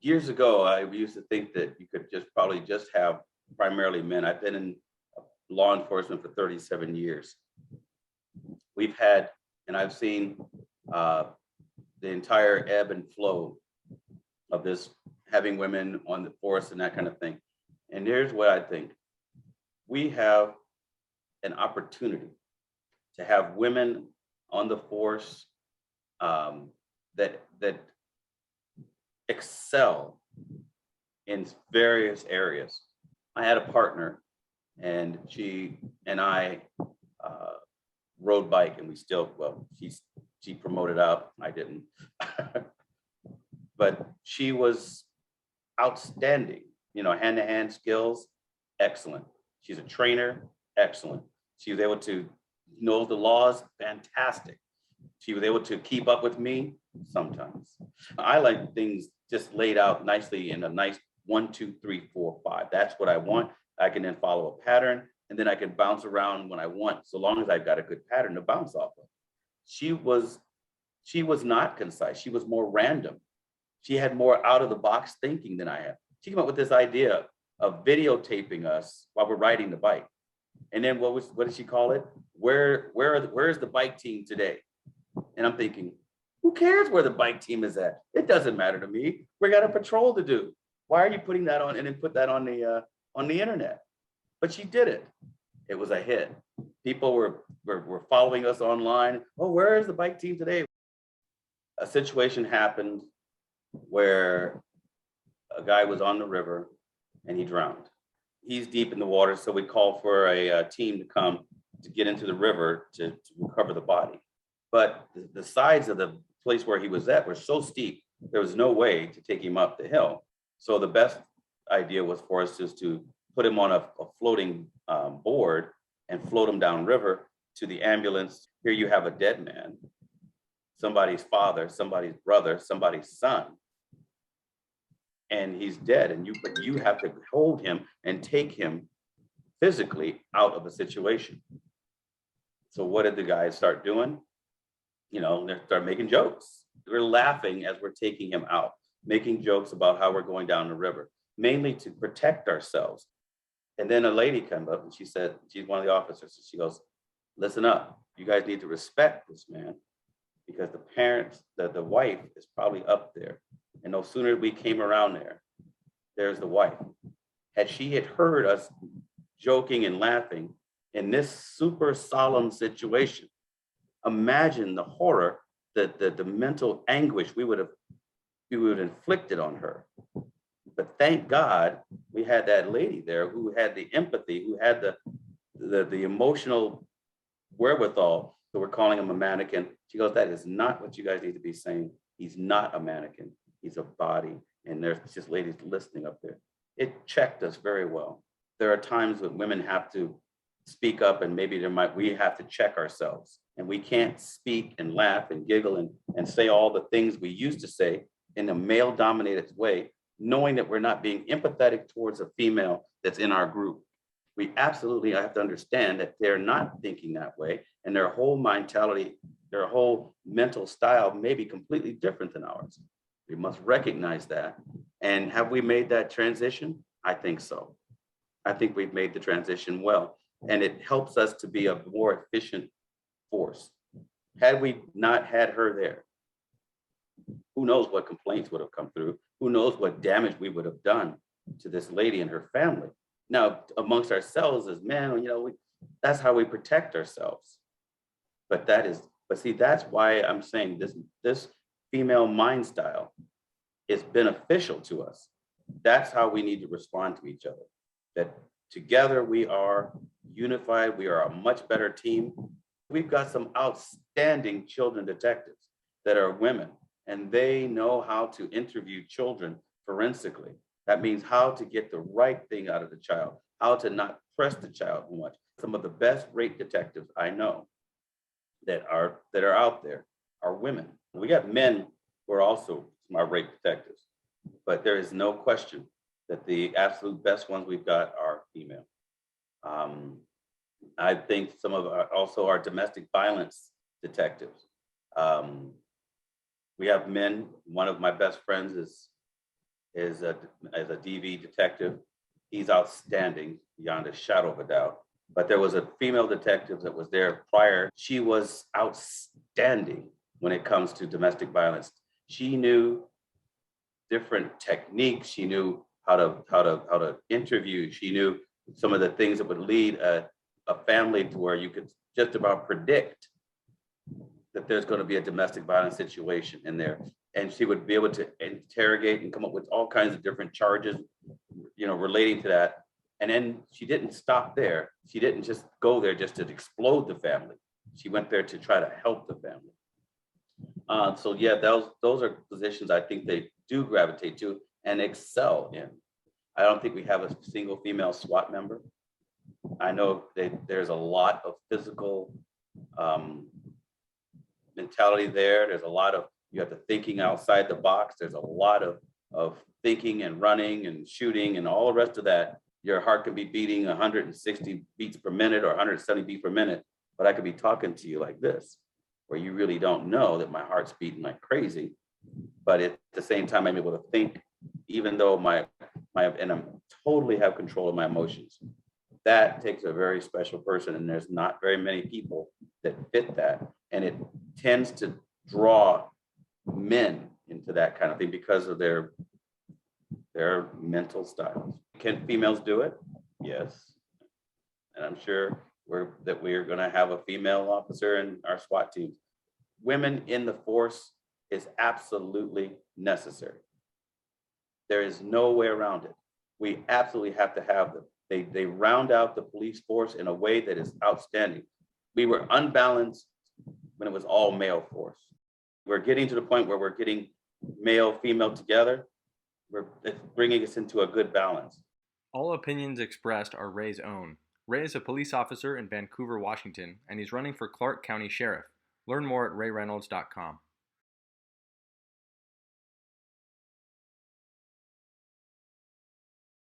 Years ago, I used to think that you could probably just have primarily men. I've been in law enforcement for 37 years. We've had, and I've seen the entire ebb and flow of this, having women on the force and that kind of thing. And here's what I think. We have an opportunity to have women on the force that excel in various areas. I had a partner, and she and I rode bike, and we still, well, she promoted up, I didn't. But she was outstanding, hand-to-hand skills, excellent. She's a trainer, excellent. She was able to know the laws, fantastic. She was able to keep up with me sometimes. I like things just laid out nicely in a nice 1, 2, 3, 4, 5. That's what I want. I can then follow a pattern, and then I can bounce around when I want, so long as I've got a good pattern to bounce off of. She was not concise. She was more random. She had more out of the box thinking than I had. She came up with this idea of videotaping us while we're riding the bike. And then what did she call it? Where's the bike team today? And I'm thinking, who cares where the bike team is at? It doesn't matter to me. We got a patrol to do. Why are you putting that on and then put that on the internet? But she did it. It was a hit. People were following us online. Oh, where is the bike team today? A situation happened where a guy was on the river and he drowned. He's deep in the water, so we called for a team to come to get into the river to recover the body. But the sides of the place where he was at were so steep, there was no way to take him up the hill. So the best idea was for us just to put him on a floating board and float him down river to the ambulance. Here you have a dead man, somebody's father, somebody's brother, somebody's son, and he's dead. But you have to hold him and take him physically out of a situation. So what did the guys start doing? They start making jokes. We're laughing as we're taking him out, making jokes about how we're going down the river, mainly to protect ourselves. And then a lady came up and she said, she's one of the officers, and she goes, listen up, you guys need to respect this man, because the parents, the wife is probably up there. And no sooner we came around there's the wife. Had she heard us joking and laughing in this super solemn situation, imagine the horror, the mental anguish we would have inflicted on her. But thank God we had that lady there who had the empathy, who had the emotional wherewithal. So we're calling him a mannequin. She goes, that is not what you guys need to be saying. He's not a mannequin. He's a body. And there's just ladies listening up there. It checked us very well. There are times when women have to speak up, and maybe we have to check ourselves. And we can't speak and laugh and giggle and say all the things we used to say in a male-dominated way, knowing that we're not being empathetic towards a female that's in our group. We absolutely have to understand that they're not thinking that way, and their whole mentality, their whole mental style may be completely different than ours. We must recognize that. And have we made that transition? I think so. I think we've made the transition well, and it helps us to be a more efficient force. Had we not had her there, who knows what complaints would have come through? Who knows what damage we would have done to this lady and her family? Now, amongst ourselves as men, that's how we protect ourselves. But see, that's why I'm saying this female mind style is beneficial to us. That's how we need to respond to each other. That together we are unified. We are a much better team. We've got some outstanding children detectives that are women, and they know how to interview children forensically. That means how to get the right thing out of the child, how to not press the child too much. Some of the best rape detectives I know that are out there are women. We got men who are also our rape detectives, but there is no question that the absolute best ones we've got are female. I think some of our domestic violence detectives. We have men. One of my best friends is is as a DV detective. He's outstanding beyond a shadow of a doubt. But there was a female detective that was there prior. She was outstanding when it comes to domestic violence. She knew different techniques. She knew how to interview. She knew some of the things that would lead a family to where you could just about predict that there's going to be a domestic violence situation in there. And she would be able to interrogate and come up with all kinds of different charges, relating to that. And then she didn't stop there. She didn't just go there just to explode the family. She went there to try to help the family. So yeah, those are positions I think they do gravitate to and excel in. I don't think we have a single female SWAT member. I know that there's a lot of physical mentality there. There's a lot of, you have to thinking outside the box. There's a lot of thinking and running and shooting and all the rest of that. Your heart could be beating 160 beats per minute or 170 beats per minute, but I could be talking to you like this, where you really don't know that my heart's beating like crazy. But at the same time, I'm able to think, even though and I'm totally have control of my emotions. That takes a very special person, and there's not very many people that fit that. And it tends to draw men into that kind of thing because of their mental styles. Can females do it? Yes. And I'm sure we're going to have a female officer in our SWAT teams. Women in the force is absolutely necessary. There is no way around it. We absolutely have to have them. They round out the police force in a way that is outstanding. We were unbalanced when it was all male force. We're getting to the point where we're getting male, female together. It's bringing us into a good balance. All opinions expressed are Rey's own. Rey is a police officer in Vancouver, Washington, and he's running for Clark County Sheriff. Learn more at reyreynolds.com.